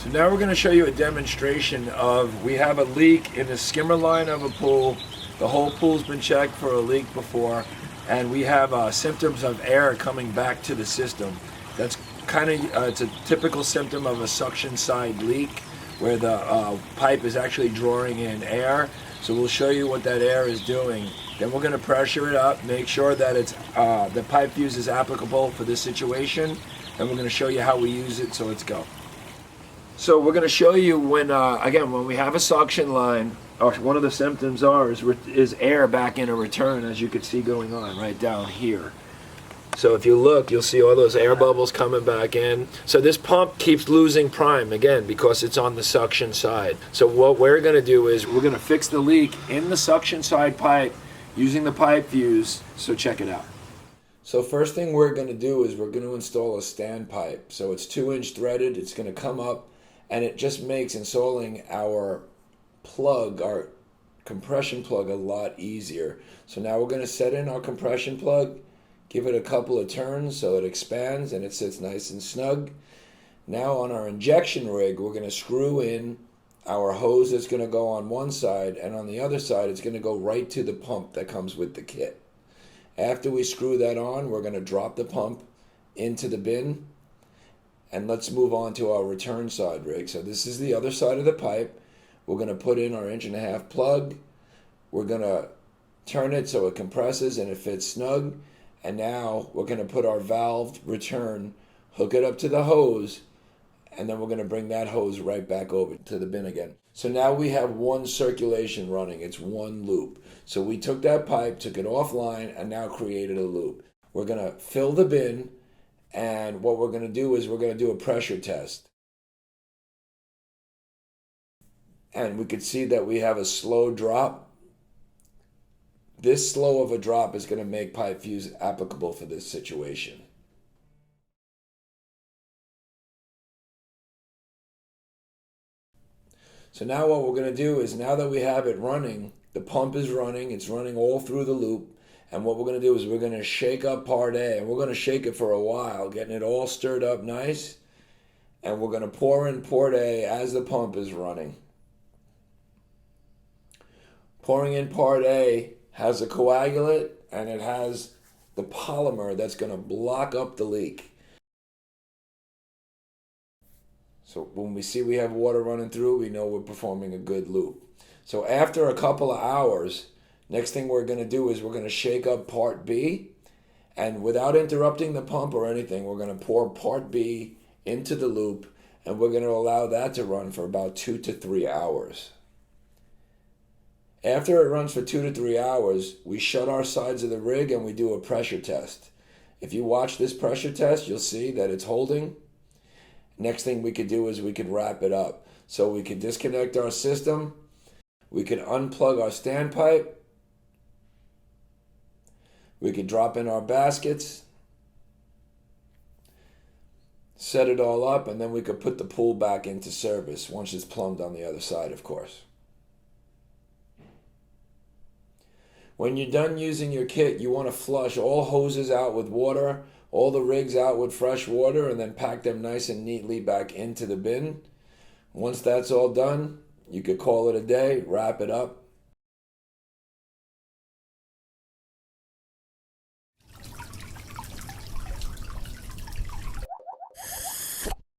So now we're going to show you a demonstration of, we have a leak in the skimmer line of a pool. The whole pool's been checked for a leak before, and we have symptoms of air coming back to the system. That's kind of, it's a typical symptom of a suction side leak where the pipe is actually drawing in air. So we'll show you what that air is doing. Then we're going to pressure it up, make sure that it's the PipeFuze is applicable for this situation, and we're going to show you how we use it. So let's go. So we're going to show you when, again, when we have a suction line, or one of the symptoms is air back in a return, as you can see going on right down here. So if you look, you'll see all those air bubbles coming back in. So this pump keeps losing prime, again, because it's on the suction side. So what we're going to do is we're going to fix the leak in the suction side pipe using the PipeFuze. So check it out. So first thing we're going to do is we're going to install a standpipe. So it's 2-inch threaded. It's going to come up, and it just makes installing our plug, our compression plug, a lot easier. So now we're going to set in our compression plug, give it a couple of turns so it expands and it sits nice and snug. Now on our injection rig, we're going to screw in our hose that's going to go on one side, and on the other side it's going to go right to the pump that comes with the kit. After we screw that on, we're going to drop the pump into the bin, and let's move on to our return side rig. So this is the other side of the pipe. We're going to put in our 1.5-inch plug. We're going to turn it so it compresses and it fits snug. And now we're going to put our valved return, hook it up to the hose, and then we're going to bring that hose right back over to the bin again. So now we have one circulation running. It's one loop. So we took that pipe, took it offline, and now created a loop. We're going to fill the bin, and what we're going to do is we're going to do a pressure test. And we could see that we have a slow drop. This slow of a drop is going to make PipeFuze applicable for this situation. So now what we're going to do is, now that we have it running, the pump is running, it's running all through the loop, and what we're going to do is we're going to shake up part A, and we're going to shake it for a while, getting it all stirred up nice, and we're going to pour in port A as the pump is running. Pouring in part A has a coagulant, and it has the polymer that's going to block up the leak. So when we see we have water running through, we know we're performing a good loop. So after a couple of hours, next thing we're going to do is we're going to shake up part B, and without interrupting the pump or anything, we're going to pour part B into the loop, and we're going to allow that to run for about 2 to 3 hours. After it runs for 2 to 3 hours, we shut our sides of the rig and we do a pressure test. If you watch this pressure test, you'll see that it's holding. Next thing we could do is we could wrap it up. So we could disconnect our system, we could unplug our standpipe, we could drop in our baskets, set it all up, and then we could put the pool back into service once it's plumbed on the other side, of course. When you're done using your kit, you want to flush all hoses out with water, all the rigs out with fresh water, and then pack them nice and neatly back into the bin. Once that's all done, you could call it a day, wrap it up,